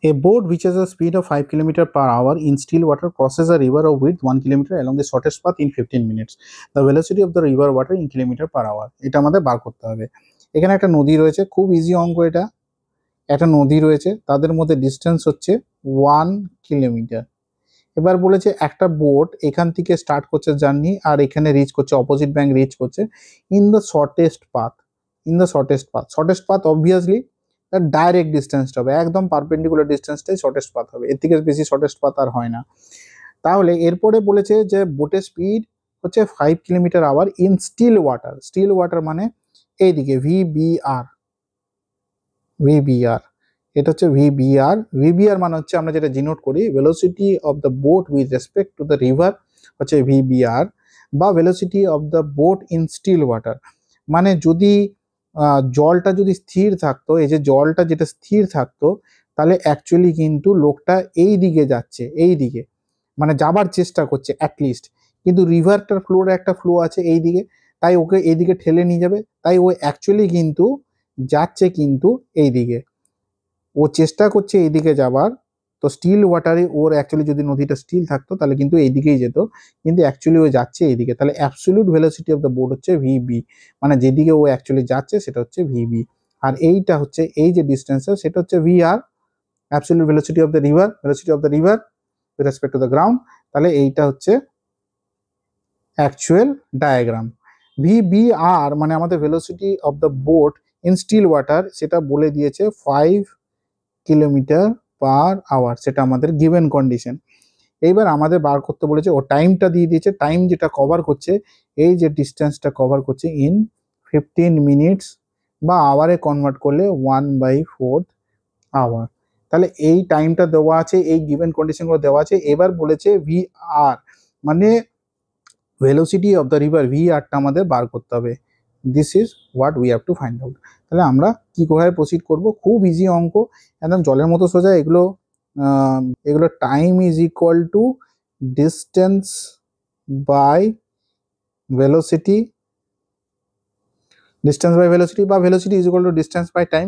A boat which has a speed of 5 km per hour in still water crosses a river of width 1 km along the shortest path in 15 minutes. The velocity of the river water in kilometer per hour. এটা আমাদের বার করতে হবে। এখানে একটা নদী রয়েছে, খুব easy অঙ্ক এটা। একটা নদী রয়েছে, তাদের মধ্যে ডিস্টেন্স হচ্ছে 1 কিলোমিটার। এবার বলেছে একটা বোট এখান থেকে স্টার্ট করছে জার্নি আর এখানে রিচ করছে, অপোজিট ব্যাংক রিচ করছে in the shortest path. Shortest path obviously তার ডাইরেক্ট ডিস্টেন্সটা হবে, একদম পারপেন্ডিকুলার ডিস্টেন্সটাই শর্টেস্ট পাথ হবে, এর থেকে বেশি শর্টেস্ট পাথ আর হয় না। তাহলে এরপরে বলেছে যে বোটের স্পিড হচ্ছে 5 kilometre hour in still water মানে এইদিকে ভিবিআর, এটা হচ্ছে ভিবিআর মানে হচ্ছে আমরা যেটা ডিনোট করি velocity of the boat with respect to the river হচ্ছে ভিবিআর, বা velocity of the boat in still water. মানে যদি জলটা যদি স্থির থাকতো, এই যে জলটা যেটা স্থির থাকতো, তাহলে অ্যাকচুয়ালি কিন্তু লোকটা এই দিকে যাচ্ছে, এই দিকে মানে যাবার চেষ্টা করছে অ্যাটলিস্ট, কিন্তু রিভারটার ফ্লোর একটা ফ্লো আছে এই দিকে, তাই ওকে এইদিকে ঠেলে নিয়ে যাবে, তাই ও অ্যাকচুয়ালি কিন্তু যাচ্ছে কিন্তু এই দিকে, ও চেষ্টা করছে এইদিকে যাবার। তো স্টিল ওয়াটারে ওর অ্যাকচুয়ালি যদি নদীটা স্টিল থাকতো তাহলে কিন্তু এইদিকেই যেত, কিন্তু অ্যাকচুয়ালি ও যাচ্ছে এইদিকে, তাহলে absolute velocity of the boat হচ্ছে ভিবি, মানে যেদিকে ও অ্যাকচুয়ালি যাচ্ছে সেটা হচ্ছে ভিবি। আর এইটা হচ্ছে এই যে ডিস্টেন্সটা সেটা হচ্ছে VR, absolute velocity of the river with respect to the ground. তাহলে এইটা হচ্ছে অ্যাকচুয়াল ডায়াগ্রাম। ভিবিআর মানে আমাদের velocity of the boat in still water, সেটা বলে দিয়েছে 5 কিলোমিটার পার আওয়ার, সেটা আমাদের গিভেন কন্ডিশন। এইবার আমাদের বার করতে বলেছে, ও টাইমটা দিয়ে দিয়েছে, টাইম যেটা কভার করছে, এই যে ডিস্টেন্সটা কভার করছে ইন 15 মিনিটস, বা আওয়ারে কনভার্ট করলে 1/4 আওয়ার। তাহলে এই টাইমটা দেওয়া আছে, এই গিভেন কন্ডিশনগুলো দেওয়া আছে। এবার বলেছে ভিআর মানে ভেলোসিটি অফ দ্য রিভার, ভিআরটা আমাদের বার করতে হবে। This is what we have to find out. তাহলে আমরা কীভাবে প্রসিড করব, খুব ইজি অঙ্ক, একদম জলের মতো সোজা। এগুলো time is equal to distance by velocity, বা velocity is equal to distance by time.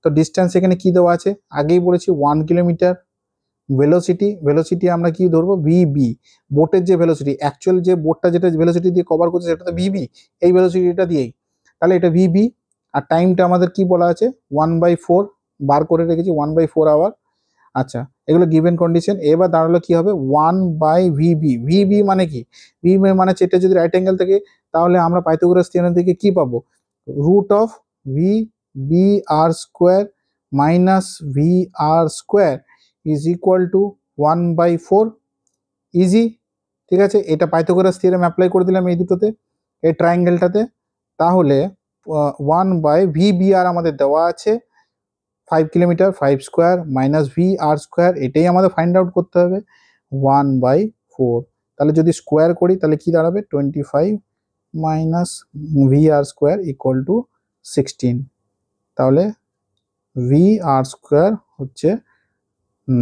তো ডিস্টেন্স এখানে কি দেওয়া আছে, আগেই বলেছি 1 কিলোমিটার। ভেলোসিটি আমরা কি ধরবো, ভিবি, বোটের যে ভেলোসিটি, অ্যাকচুয়াল যে বোটটা যেটা ভেলোসিটি দিয়ে কভার করছে সেটা তো ভিবি, এই ভেলোসিটিটা দিয়েই, তাহলে এটা ভিবি। আর টাইমটা আমাদের কি বলা আছে 1/4 বার করে রেখেছি, 1/4 আওয়ার। আচ্ছা, এগুলো গিভেন কন্ডিশন। এবার দাঁড়ালো কি হবে 1/ভিবি। ভিবি মানে কি, ভিবি মানে এটা যদি রাইট অ্যাঙ্গেল থাকে তাহলে আমরা পাইথাগোরাস থিওরেম থেকে কি পাবো, root of VBR² minus VR² is equal to 1/4। Easy, ঠিক আছে। এটা পাইথাগোরাস থিওরেম অ্যাপ্লাই করে দিলাম এই দুটোতে, এই ট্রায়াঙ্গেলটাতে। তাহলে 1/VBR আমাদের দেওয়া আছে 5 কিলোমিটার, 5² মাইনাস VR², এটাই আমাদের ফাইন্ড আউট করতে হবে 1/4। তাহলে যদি স্কোয়ার করি তাহলে কি দাঁড়াবে 25 মাইনাস VR² ইকুয়াল টু 16। তাহলে VR² হচ্ছে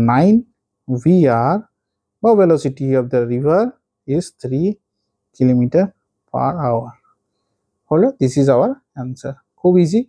9, VR বা velocity of the river is 3 kilometre per hour. হলো, দিস ইজ আওয়ার অ্যান্সার। খুব ইজি।